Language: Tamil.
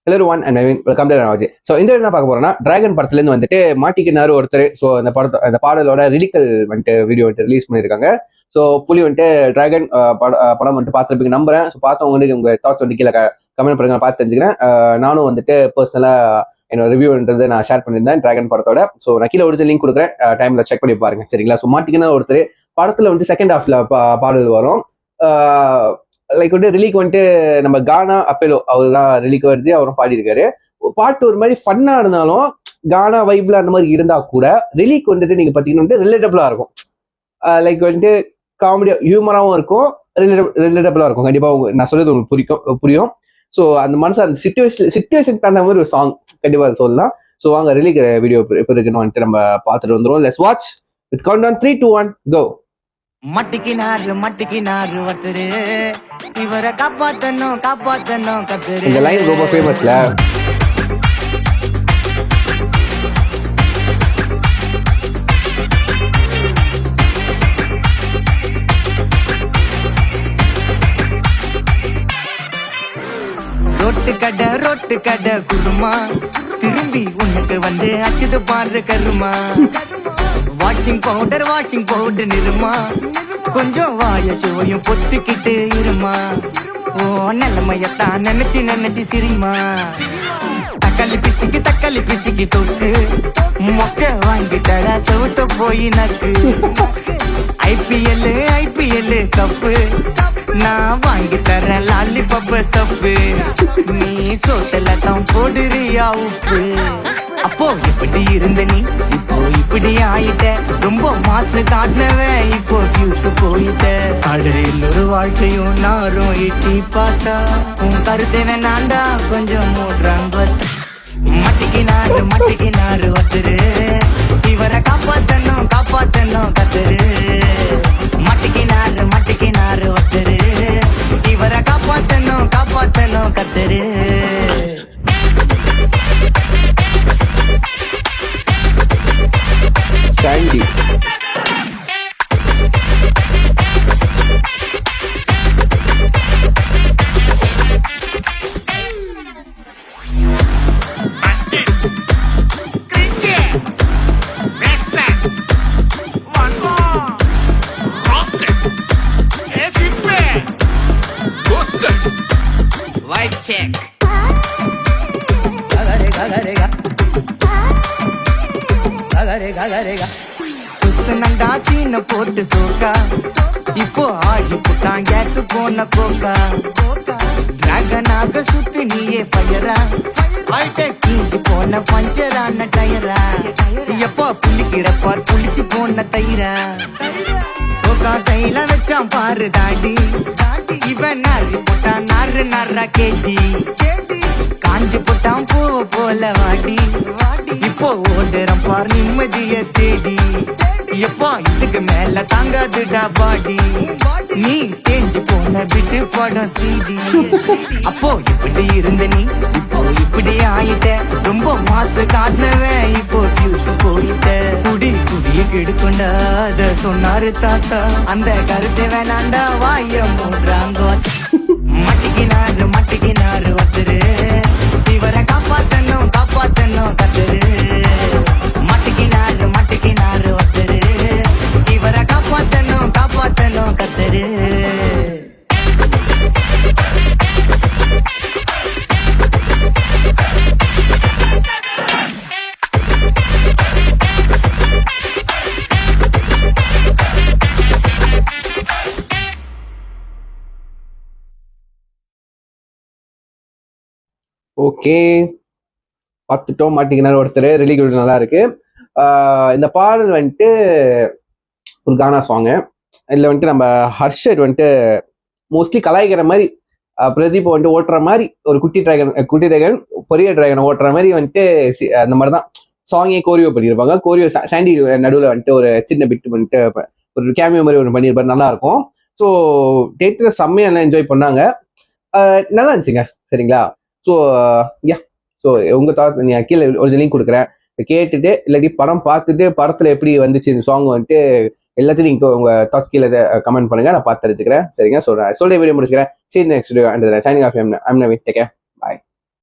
Hello everyone and welcome to Ranaji. So இந்த என்ன பார்க்க போறோம்னா டிராகன் படத்துலேருந்து வந்துட்டு மாட்டிக்கினாரு ஒருத்தர். ஸோ அந்த பாடலோட லிரிக்கல் வந்துட்டு வீடியோ வந்துட்டு ரிலீஸ் பண்ணியிருக்காங்க. ஸோ ஃபுல்லி வந்துட்டு டிராகன் படம் வந்துட்டு பார்த்துருப்பீங்க நம்புறேன். ஸோ பார்த்தவங்க வந்து உங்க தாட்ஸ் வந்து கீழே கமெண்ட் பண்ணுங்க, பார்த்து தெரிஞ்சுக்கிறேன். நானும் வந்துட்டு பர்சனலாக என்னோட ரிவ்யூன்றது நான் ஷேர் பண்ணியிருந்தேன் டிராகன் படத்தோட. ஸோ நான் கீழே ஒரு லிங்க் கொடுக்குறேன், டைம்ல செக் பண்ணி பாருங்க சரிங்களா. ஸோ மாட்டிக்கினாரு ஒருத்தர் படத்துல வந்து செகண்ட் ஹாஃப்ல பாடல் வரும். லைக் வந்து ரிலீக் வந்துட்டு நம்ம கானா அப்பெலோ அவர் தான் ரிலீக் வருது, அவரும் பாடியிருக்காரு. பாட்டு ஒரு மாதிரி ஃபன்னா இருந்தாலும் கானா வைப்ல அந்த மாதிரி இருந்தா கூட ரிலீக் வந்துட்டு நீங்க பாத்தீங்கன்னா வந்து ரிலேட்டபிளா இருக்கும். லைக் வந்துட்டு காமெடியா ஹியூமராகவும் இருக்கும், ரிலேட்டபிளா இருக்கும். கண்டிப்பா நான் சொல்றது உங்களுக்கு புரியும். ஸோ அந்த மனசு அந்த சிச்சுவேஷனுக்கு தகுந்த மாதிரி ஒரு சாங் கண்டிப்பா அதை சொல்லலாம். ஸோ வாங்க ரிலீக் வீடியோ இப்போ இருக்குன்னு வந்துட்டு நம்ம பார்த்துட்டு வந்துடும். லெட்ஸ் வாட்ச் வித் கவுண்ட் 3, 2, 1 கோ. மட்டிக்கினாரு ஒருத்தரு, இவரை காப்பாத்தணும் கத்துரு. இந்த லைன் ரொம்ப ஃபேமஸ்ல. ரோட்டு கடை குருமா, திரும்பி உனக்கு வந்து அச்சுது பாரு கருமா. வாஷிங் பவுடர் நிறுமா, கொஞ்சம் வாய சுவையும் பொத்துக்கிட்டு இருமா. ஓ நிலைமையத்தான் நினைச்சு சிரிமா. தக்காளி பிசிக்கு தொட்டு மொக்க வாங்கிட்டடா செவுத்த போய் நக்கு. ஐபிஎல் கப்பு நான் வாங்கி தரேன் லாலிபப் சப்பு. நீ சோட்டல தான் போடுறியா உப்பு. அப்போ இப்படி இருந்த நீ இப்போ இப்படி ஆயிட்ட. ரொம்ப மாசு காட்டினவன் இப்போ ஃபியூஸ் போயிட்ட. அடையில் ஒரு வாழ்க்கையும் நாரும் எட்டி பார்த்தா உன் கருத்தை வேணாண்டா கொஞ்சம் மூடுறாங்க. மட்டிக்கினாரு ஒருத்தரு, இவரை காப்பாத்தணும் கத்துரு. மட்டிக்கினாரு ஒருத்தரு, இவரை காப்பாத்தணும் கத்துரு. Chandy White check. சுத்தனண்டா சீன போட்டு சோக்கா, இப்போ ஆகி புட்டான் கேஸ் போன கோக்கா. டிராகனாக சுத்து நீயே ஃபயரா, கீஞ்சி போன பஞ்சரான டயரா. எப்போ புள்ளிக்கிறப்பா புளிச்சு போன தயிரா. சோக்கா ஸ்டைல வச்சான் பாரு தாடி, இவன் நாரி போட்டான் நாரா கேட்டி. காஞ்சி போட்டான் பூவ போல வாடி, இப்போ ஓடுறான் பார் நிம்மதிய தேடி. எப்பா இதுக்கு மேல தாங்காதுடா பாடி, நீ தேஞ்சு போன விட்டு படம் சீடி. அப்போ இப்படி இருந்த நீ இப்போ இப்படி ஆயிட்ட. ரொம்ப மாசு காட்டினவன் இப்போ ஃபியூஸ் போயிட்ட. குடிய கெடுக்கொண்டா அத சொன்னாரு தாத்தா, அந்த கருத்தை வேணாண்டா வாய மூடுறாங்க. மட்டிக்கினாரு ஒருத்தரு, இவரை காப்பாத்தணும் கத்துரு. மட்டிக்கினாரு ஒருத்தரு, இவரை காப்பாத்தணும் கத்துரு. ஓகே பார்த்துட்டோம். மாட்டிக்கினாரு ஒருத்தர் ரிலீக் நல்லா இருக்கு. இந்த பாடல் வந்துட்டு ஒரு கானா சாங்கு. இதில் வந்துட்டு நம்ம ஹர்ஷட் வந்துட்டு மோஸ்ட்லி கலாய்க்கிற மாதிரி, பிரதீப் வந்துட்டு ஓட்டுற மாதிரி ஒரு குட்டி டிராகன் பெரிய டிராகனை ஓட்டுற மாதிரி வந்துட்டு அந்த மாதிரி தான் சாங்கே கோரியோ பண்ணியிருப்பாங்க. கோரியோ சாண்டி நடுவில் வந்துட்டு ஒரு சின்ன பிட்டு வந்துட்டு ஒரு கேமியோ மாதிரி ஒன்று பண்ணியிருப்பாரு, நல்லா இருக்கும். ஸோ தேட்டரில் செம்மையாக நல்லா என்ஜாய் பண்ணாங்க, நல்லா இருந்துச்சுங்க சரிங்களா. ஸோ யா, ஸோ உங்கள் தாட் நீங்கள் கீழே ஒரு லிங்க் கொடுக்குறேன், கேட்டுட்டு இல்லாட்டி படம் பார்த்துட்டு படத்தில் எப்படி வந்துச்சு இந்த சாங் வந்துட்டு எல்லாத்தையும் நீங்கள் உங்கள் தாட்ஸ் கீழே கமெண்ட் பண்ணுங்கள், நான் பார்த்து தெரிஞ்சுக்கிறேன் சரிங்க. ஸோ நான் சொல்ல வீடியோ முடிச்சுக்கிறேன். சரி next video and signing off. I'm Naveen, take care.